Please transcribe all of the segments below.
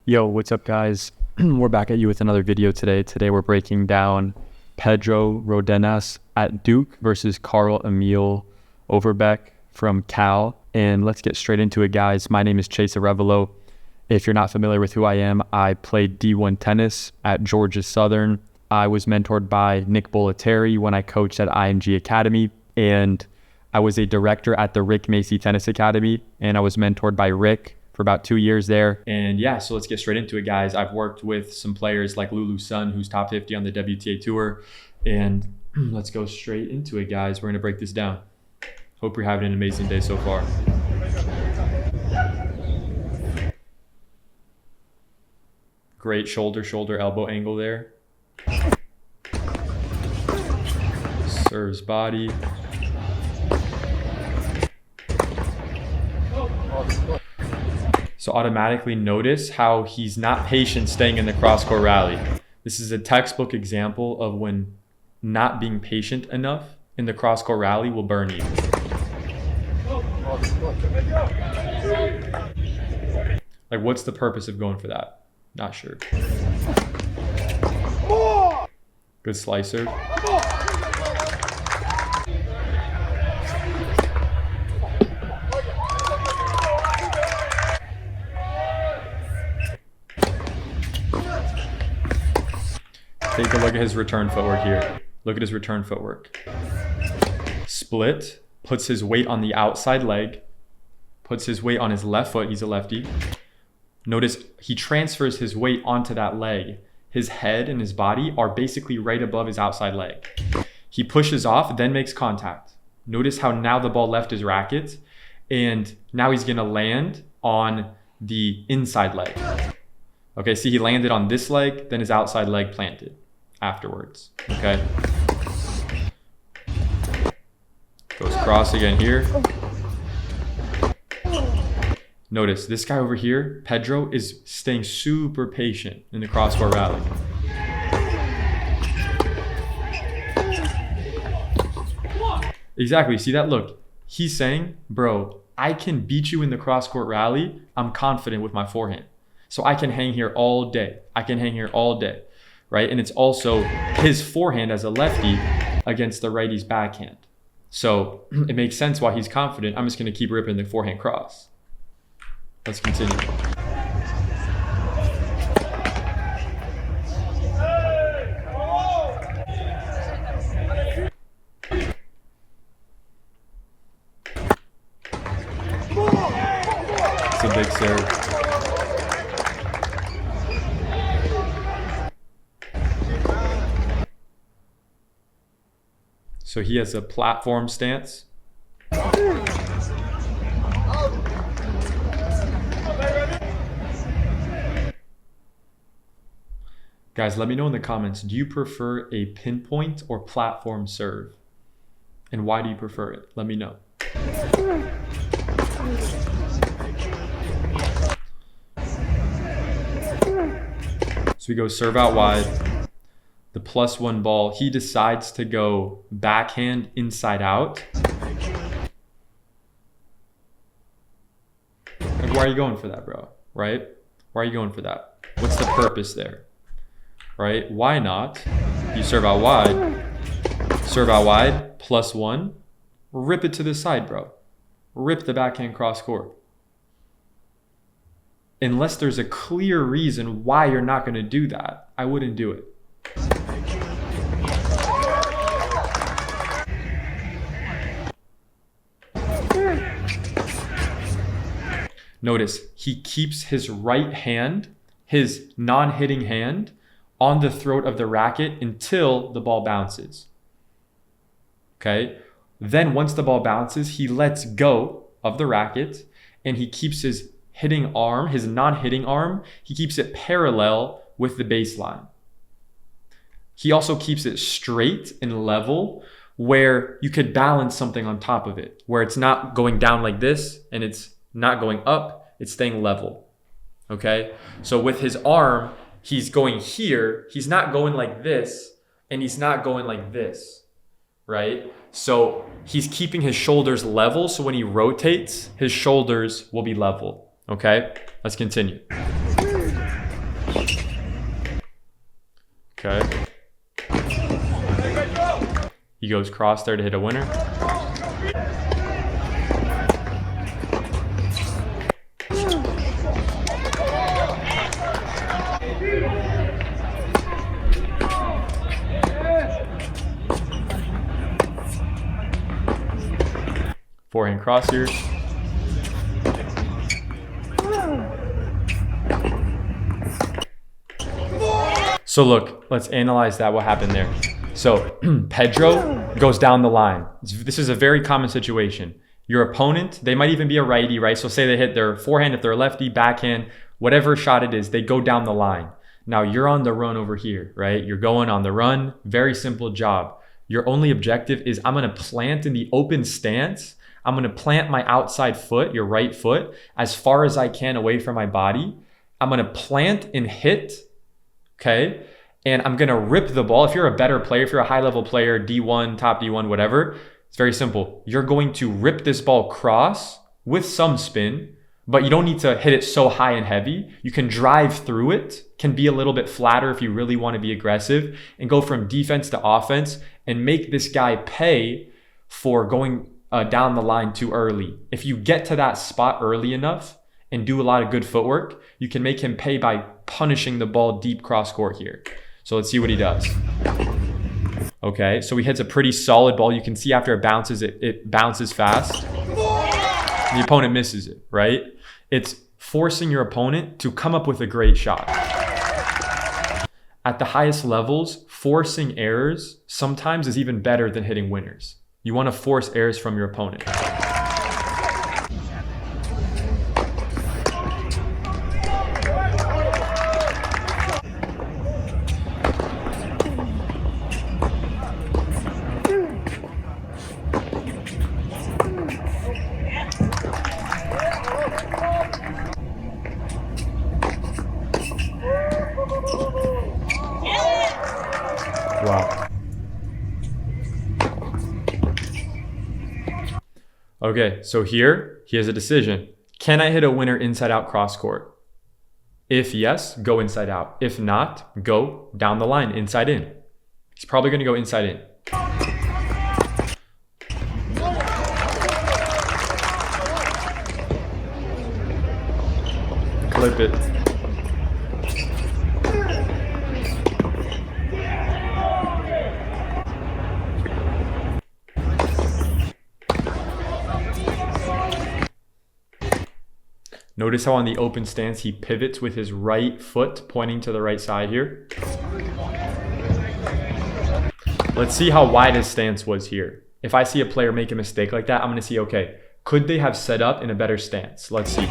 Yo, what's up, guys? We're back at you with another video today. Today we're breaking down Pedro Rodenas at Duke versus Carl Emil Overbeck from Cal. And let's get straight into it, guys. My name is Chase Arevalo. If you're not familiar with who I am, I played D1 tennis at Georgia Southern. I was mentored by Nick Bollettieri when I coached at IMG Academy, and I was a director at the Rick Macy Tennis Academy, and I was mentored by Rick for about 2 years there. And yeah, so let's get straight into it, guys. I've worked with some players like Lulu Sun, who's top 50 on the WTA Tour, and let's go straight into it, guys. We're gonna break this down. Hope you're having an amazing day so far. Great shoulder, elbow angle there. Serves body. So automatically notice how he's not patient staying in the cross-court rally. This is a textbook example of when not being patient enough in the cross-court rally will burn you. Like, what's the purpose of going for that? Not sure. Good slicer. Take a look at his return footwork here. Look at his return footwork. Split, puts his weight on the outside leg, puts his weight on his left foot. He's a lefty. Notice he transfers his weight onto that leg. His head and his body are basically right above his outside leg. He pushes off, then makes contact. Notice how now the ball left his racket, and now he's gonna land on the inside leg. Okay, see, he landed on this leg, then his outside leg planted afterwards, okay? Goes cross again here. Notice this guy over here, Pedro, is staying super patient in the cross-court rally. Exactly, see that? Look, he's saying, bro, I can beat you in the cross-court rally. I'm confident with my forehand. So I can hang here all day. I can hang here all day, right? And it's also his forehand as a lefty against the righty's backhand. So it makes sense why he's confident. I'm just gonna keep ripping the forehand cross. Let's continue. It's a big serve. So he has a platform stance. Guys, let me know in the comments, do you prefer a pinpoint or platform serve? And why do you prefer it? Let me know. So we go serve out wide. The +1 ball, he decides to go backhand inside out. Like, why are you going for that, bro? Right? Why are you going for that? What's the purpose there? Right? Why not? You serve out wide, +1, rip it to the side, bro. Rip the backhand cross court. Unless there's a clear reason why you're not going to do that, I wouldn't do it. Notice he keeps his right hand, his non-hitting hand, on the throat of the racket until the ball bounces. Okay? Then once the ball bounces, he lets go of the racket and he keeps his hitting arm, his non-hitting arm, he keeps it parallel with the baseline. He also keeps it straight and level where you could balance something on top of it, where it's not going down like this and it's not going up, it's staying level. Okay? So with his arm, he's going here, he's not going like this, and he's not going like this, right? So he's keeping his shoulders level, so when he rotates, his shoulders will be level, okay? Let's continue. He goes cross there to hit a winner. Forehand cross here. So look, let's analyze that, what happened there. So Pedro goes down the line. This is a very common situation. Your opponent, they might even be a righty, right? So say they hit their forehand, if they're a lefty, backhand, whatever shot it is, they go down the line. Now you're on the run over here, right? You're going on the run, very simple job. Your only objective is I'm gonna plant in the open stance. I'm gonna plant my outside foot, your right foot, as far as I can away from my body. I'm gonna plant and hit, okay? And I'm gonna rip the ball. If you're a better player, if you're a high level player, D1, top D1, whatever, it's very simple. You're going to rip this ball cross with some spin, but you don't need to hit it so high and heavy. You can drive through it, can be a little bit flatter if you really want to be aggressive, and go from defense to offense and make this guy pay for going down the line too early. If you get to that spot early enough and do a lot of good footwork, you can make him pay by punishing the ball deep cross court here. So let's see what he does. Okay, so he hits a pretty solid ball. You can see after it bounces, it bounces fast. The opponent misses it, right? It's forcing your opponent to come up with a great shot. At the highest levels, forcing errors sometimes is even better than hitting winners. You want to force errors from your opponent. Wow. Okay, so here, he has a decision. Can I hit a winner inside out cross court? If yes, go inside out. If not, go down the line, inside in. He's probably gonna go inside in. Clip it. Notice how on the open stance, he pivots with his right foot pointing to the right side here. Let's see how wide his stance was here. If I see a player make a mistake like that, I'm gonna see, okay, could they have set up in a better stance? Let's see.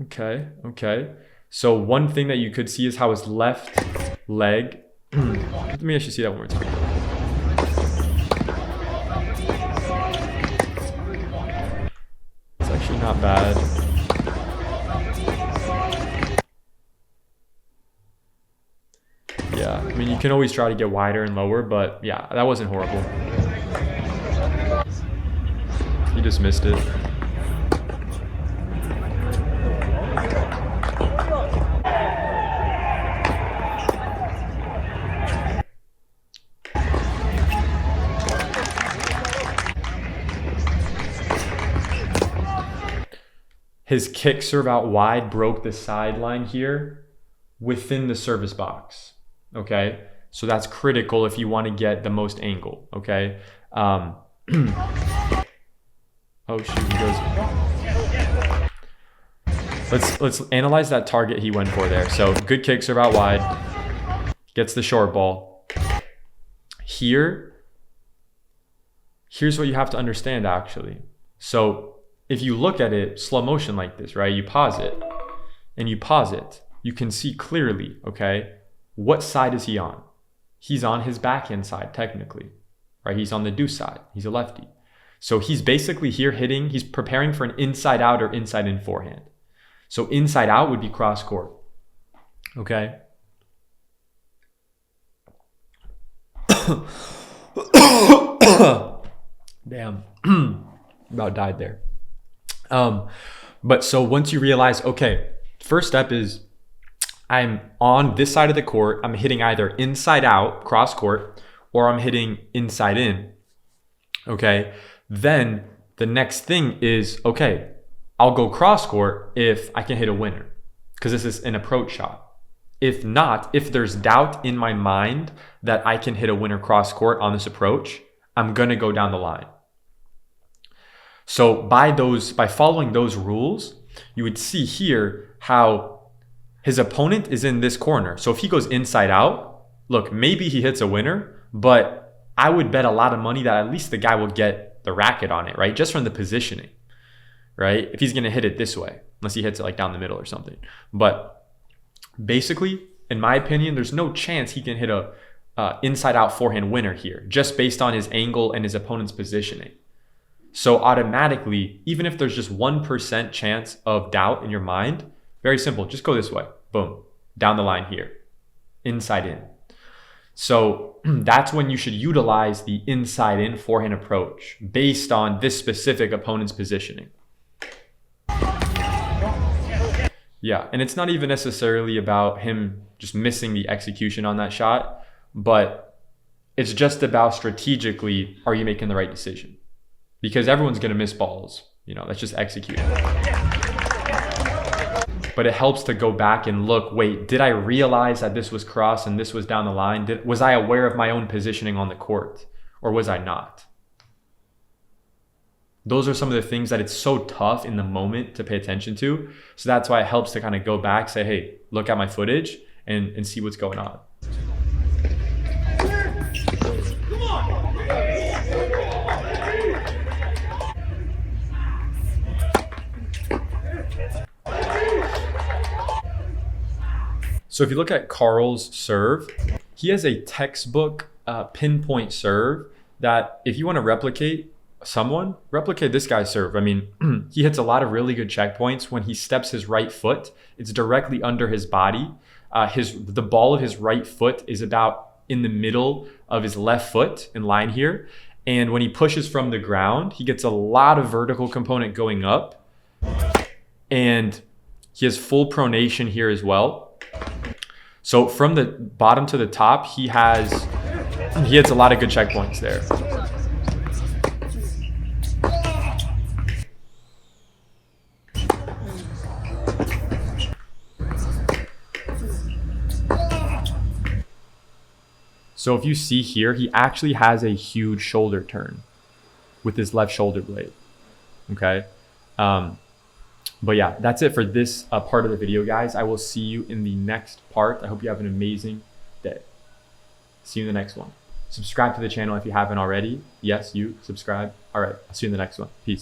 Okay. So one thing that you could see is how his left leg, let me actually see that one more time. Not bad. Yeah, I mean, you can always try to get wider and lower, but yeah, that wasn't horrible. He just missed it. His kick serve out wide broke the sideline here within the service box, okay? So that's critical if you want to get the most angle, okay? Oh shoot, he goes. Let's analyze that target he went for there. So good kick serve out wide, gets the short ball. Here's what you have to understand actually. So if you look at it slow motion like this, right? You pause it and you pause it. You can see clearly, okay? What side is he on? He's on his backhand side, technically, right? He's on the deuce side. He's a lefty. So he's basically here hitting, he's preparing for an inside out or inside in forehand. So inside out would be cross court, okay? Damn, about died there. But so once you realize, okay, first step is I'm on this side of the court, I'm hitting either inside out, cross court, or I'm hitting inside in, okay? Then the next thing is, okay, I'll go cross court if I can hit a winner, because this is an approach shot. If not, if there's doubt in my mind that I can hit a winner cross court on this approach, I'm gonna go down the line. So by following those rules, you would see here how his opponent is in this corner. So if he goes inside out, look, maybe he hits a winner, but I would bet a lot of money that at least the guy will get the racket on it, right? Just from the positioning, right? If he's gonna hit it this way, unless he hits it like down the middle or something. But basically, in my opinion, there's no chance he can hit a inside out forehand winner here, just based on his angle and his opponent's positioning. So automatically, even if there's just 1% chance of doubt in your mind, very simple, just go this way, boom, down the line here, inside in. So that's when you should utilize the inside in forehand approach based on this specific opponent's positioning. Yeah, and it's not even necessarily about him just missing the execution on that shot, but it's just about strategically, are you making the right decision? Because everyone's going to miss balls. That's just executing. But it helps to go back and look, wait, did I realize that this was cross and this was down the line? Was I aware of my own positioning on the court, or was I not? Those are some of the things that it's so tough in the moment to pay attention to. So that's why it helps to kind of go back, say, hey, look at my footage and see what's going on. So if you look at Carl's serve, he has a textbook pinpoint serve that if you want to replicate this guy's serve. I mean, he hits a lot of really good checkpoints. When he steps his right foot, it's directly under his body. The ball of his right foot is about in the middle of his left foot in line here. And when he pushes from the ground, he gets a lot of vertical component going up. And he has full pronation here as well. So from the bottom to the top, he hits a lot of good checkpoints there. So if you see here, he actually has a huge shoulder turn with his left shoulder blade, okay? But yeah, that's it for this part of the video, guys. I will see you in the next part. I hope you have an amazing day. See you in the next one. Subscribe to the channel if you haven't already. Yes, you subscribe. All right, I'll see you in the next one. Peace.